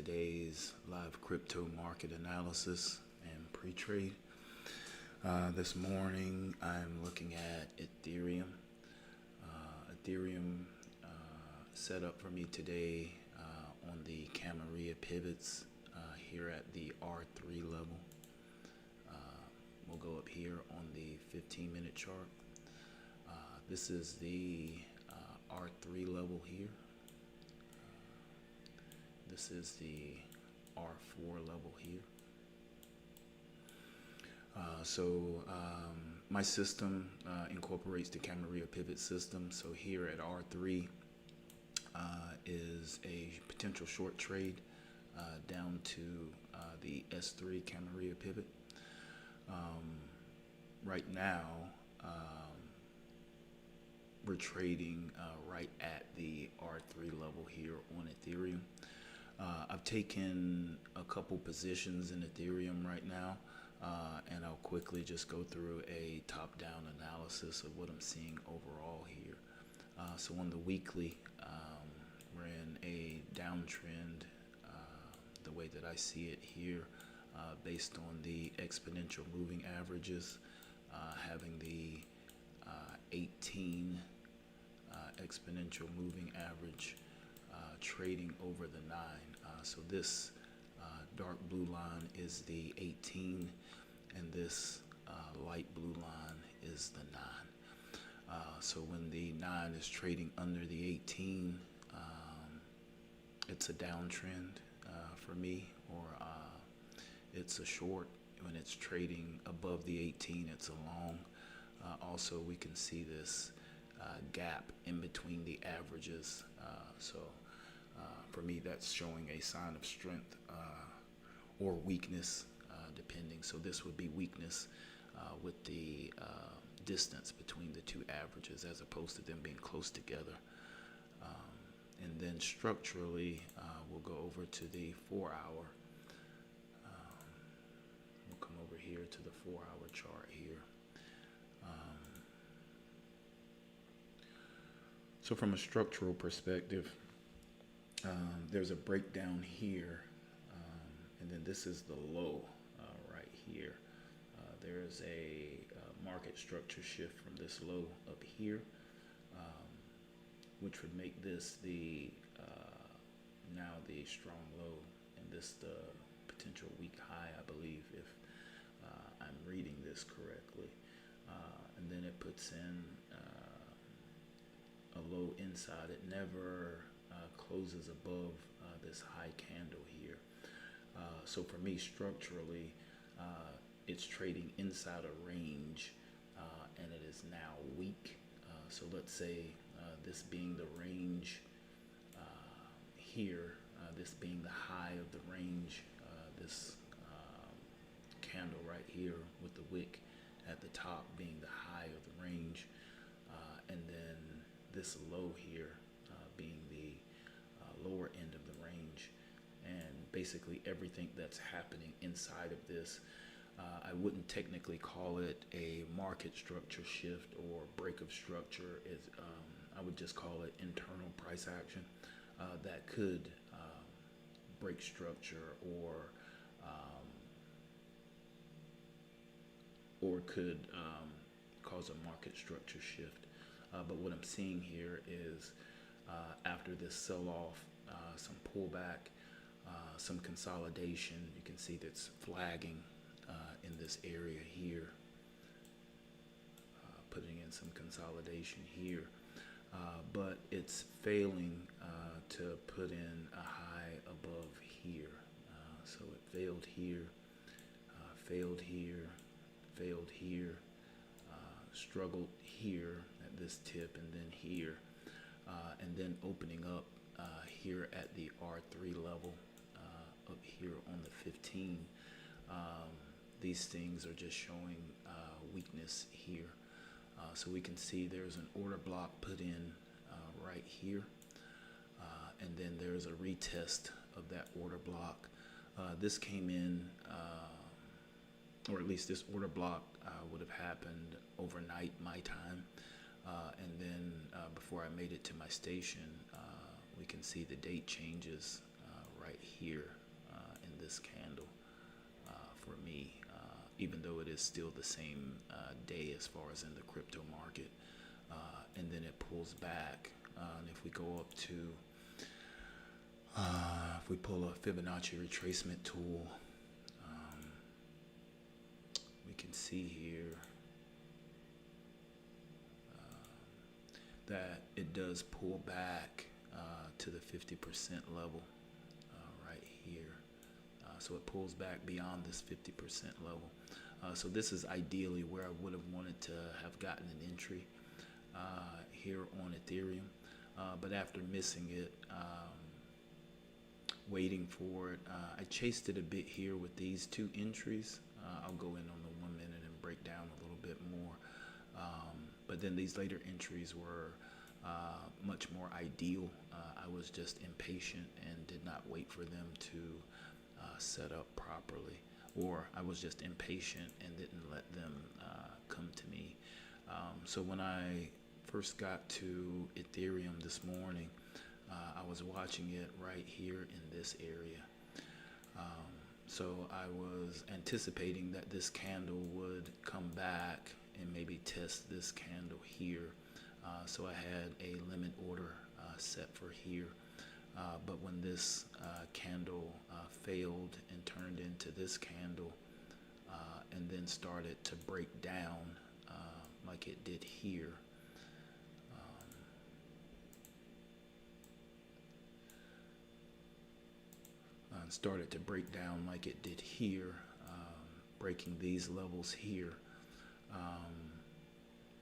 today's live crypto market analysis and pre-trade. This morning I'm looking at Ethereum. Ethereum set up for me today on the Camarilla pivots here at the R3 level. We'll go up here on the 15-minute chart. This is the R3 level here. This is the R4 level here. My system incorporates the Camarilla pivot system. So here at R3 is a potential short trade down to the S3 Camarilla pivot. Right now, we're trading right at the R3 level here on Ethereum. I've taken a couple positions in Ethereum right now, and I'll quickly just go through a top-down analysis of what I'm seeing overall here. So on the weekly, we're in a downtrend, the way that I see it here, based on the exponential moving averages, having the 18 exponential moving average trading over the 9. So this dark blue line is the 18, and this light blue line is the 9. So when the 9 is trading under the 18, it's a downtrend for me, or it's a short. When it's trading above the 18, it's a long. Also, we can see this gap in between the averages. For me, that's showing a sign of strength or weakness, depending. So this would be weakness with the distance between the two averages, as opposed to them being close together. And then structurally, we'll go over to the 4-hour. We'll come over here to the 4-hour chart here. So from a structural perspective, there's a breakdown here, and then this is the low right here. There's a market structure shift from this low up here, which would make this the now the strong low, and this the potential weak high, I believe, if I'm reading this correctly. And then it puts in a low inside. It never closes above this high candle here. So for me, structurally, it's trading inside a range, and it is now weak. So let's say this being the range here, this being the high of the range, this candle right here with the wick at the top being the high of the range, and then this low here being the lower end of the range, and basically everything that's happening inside of this, I wouldn't technically call it a market structure shift or break of structure. I would just call it internal price action that could break structure or could cause a market structure shift. But what I'm seeing here is after this sell-off, some pullback, some consolidation. You can see that's flagging in this area here, putting in some consolidation here, but it's failing to put in a high above here. So it failed here, failed here, failed here, struggled here at this tip, and then here, and then opening up here at the R3 level, up here on the 15. These things are just showing weakness here. So we can see there's an order block put in right here, and then there's a retest of that order block. This came in, or at least this order block would have happened overnight my time, and then before I made it to my station, we can see the date changes right here in this candle for me, even though it is still the same day as far as in the crypto market. And then it pulls back. And if we go up to, if we pull a Fibonacci retracement tool, we can see here that it does pull back to the 50% level right here. So it pulls back beyond this 50% level. So this is ideally where I would have wanted to have gotten an entry here on Ethereum. But after missing it, waiting for it, I chased it a bit here with these two entries. I'll go in on the 1 minute and break down a little bit more. But then these later entries were much more ideal. I was just impatient and did not wait for them to set up properly, or I was just impatient and didn't let them come to me. So when I first got to Ethereum this morning, I was watching it right here in this area. So I was anticipating that this candle would come back and maybe test this candle here. So I had a limit order set for here. But when this candle failed and turned into this candle and then started to break down like it did here, breaking these levels here,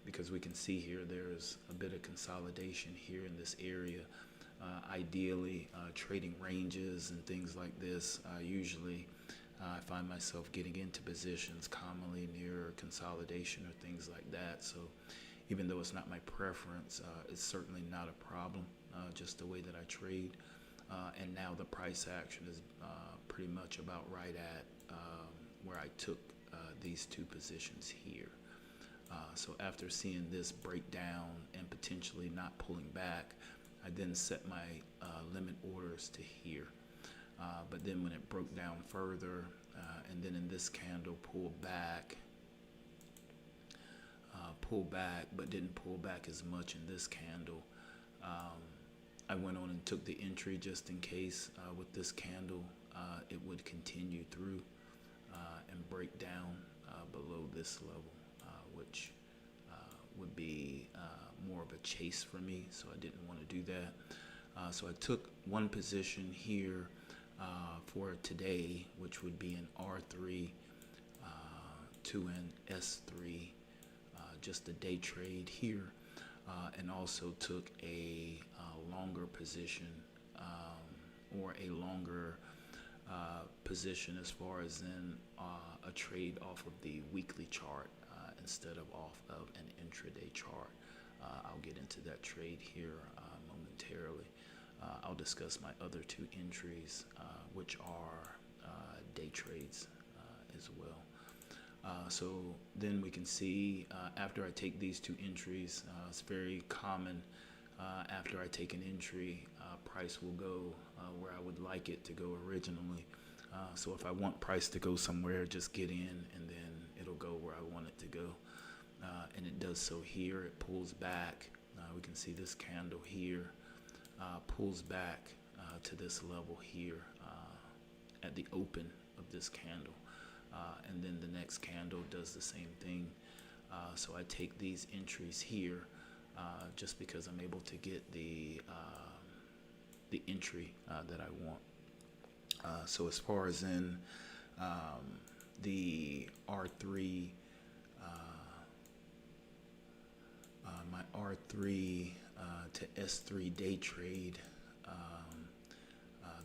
because we can see here there's a bit of consolidation here in this area. Ideally, trading ranges and things like this, usually I find myself getting into positions commonly near consolidation or things like that. So even though it's not my preference, it's certainly not a problem, just the way that I trade. And now the price action is pretty much about right at where I took these two positions here. So after seeing this break down and potentially not pulling back, I then set my limit orders to here. But then when it broke down further, and then in this candle pulled back, but didn't pull back as much in this candle, I went on and took the entry just in case with this candle it would continue through and break down below this level, which would be more of a chase for me, so I didn't want to do that. So I took one position here for today, which would be an R3 to an S3, just a day trade here, and also took a longer position or a longer position as far as in a trade off of the weekly chart instead of off of an intraday chart. I'll get into that trade here momentarily. I'll discuss my other two entries, which are day trades as well. So then we can see after I take these two entries, it's very common after I take an entry, price will go where I would like it to go originally. So if I want price to go somewhere, just get in and then it'll go where I want it to go. And it does so here. It pulls back. We can see this candle here pulls back to this level here at the open of this candle. And then the next candle does the same thing. So I take these entries here just because I'm able to get the entry that I want. So as far as in the R3, my R3 to S3 day trade,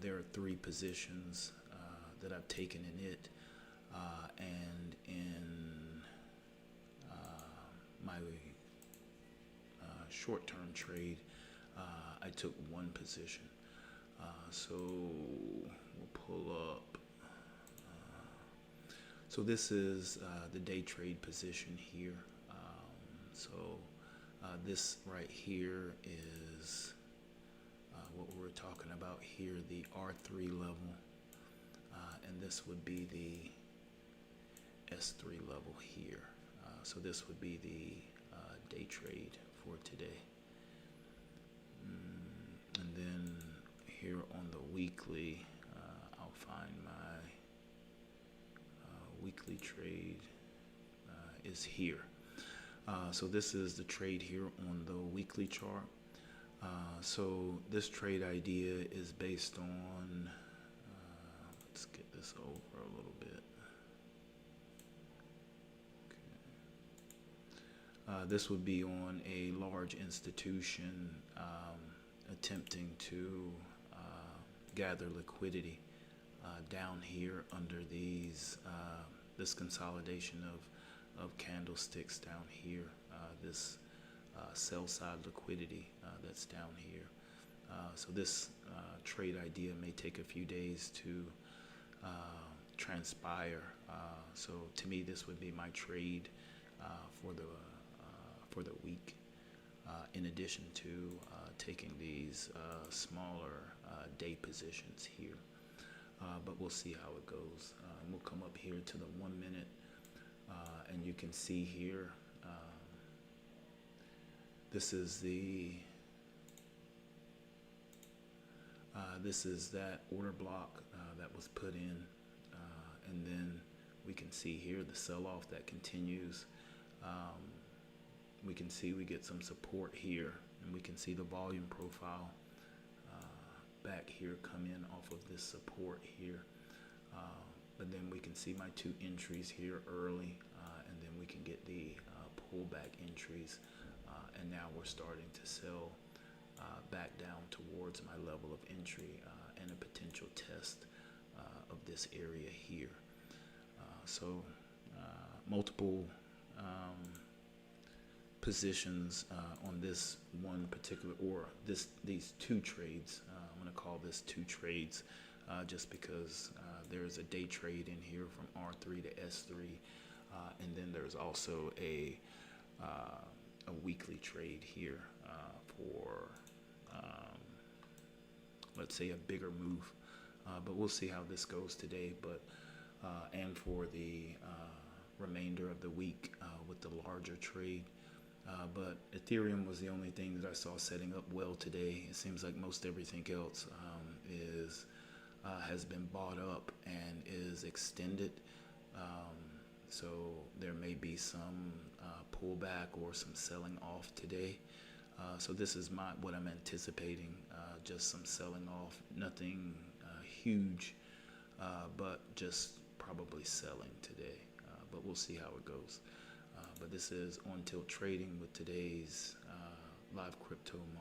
there are three positions that I've taken in it, and in my short-term trade, I took one position. So we'll pull up. So this is the day trade position here. So this right here is what we're talking about here, the R3 level, and this would be the S3 level here. So this would be the day trade for today. And then here on the weekly, I'll find my weekly trade is here. So this is the trade here on the weekly chart. So this trade idea is based on, let's get this over a little bit. Okay. This would be on a large institution attempting to gather liquidity down here under these this consolidation of candlesticks down here, this sell side liquidity that's down here. So this trade idea may take a few days to transpire. So to me, this would be my trade for the week. In addition to taking these smaller day positions here. But we'll see how it goes. We'll come up here to the 1 minute, and you can see here, this is that order block that was put in, and then we can see here the sell-off that continues. We can see we get some support here, and we can see the volume profile back here come in off of this support here. But then we can see my two entries here early, and then we can get the pullback entries, and now we're starting to sell back down towards my level of entry and a potential test of this area here. So multiple positions on this one particular, or these two trades. I'm going to call this two trades just because there's a day trade in here from R3 to S3, and then there's also a weekly trade here for let's say a bigger move, but we'll see how this goes today. But and for the remainder of the week with the larger trade. But Ethereum was the only thing that I saw setting up well today. It seems like most everything else has been bought up and is extended. So there may be some pullback or some selling off today. So this is what I'm anticipating, just some selling off, nothing huge, but just probably selling today. But we'll see how it goes. But this is On Tilt Trading with today's live crypto market.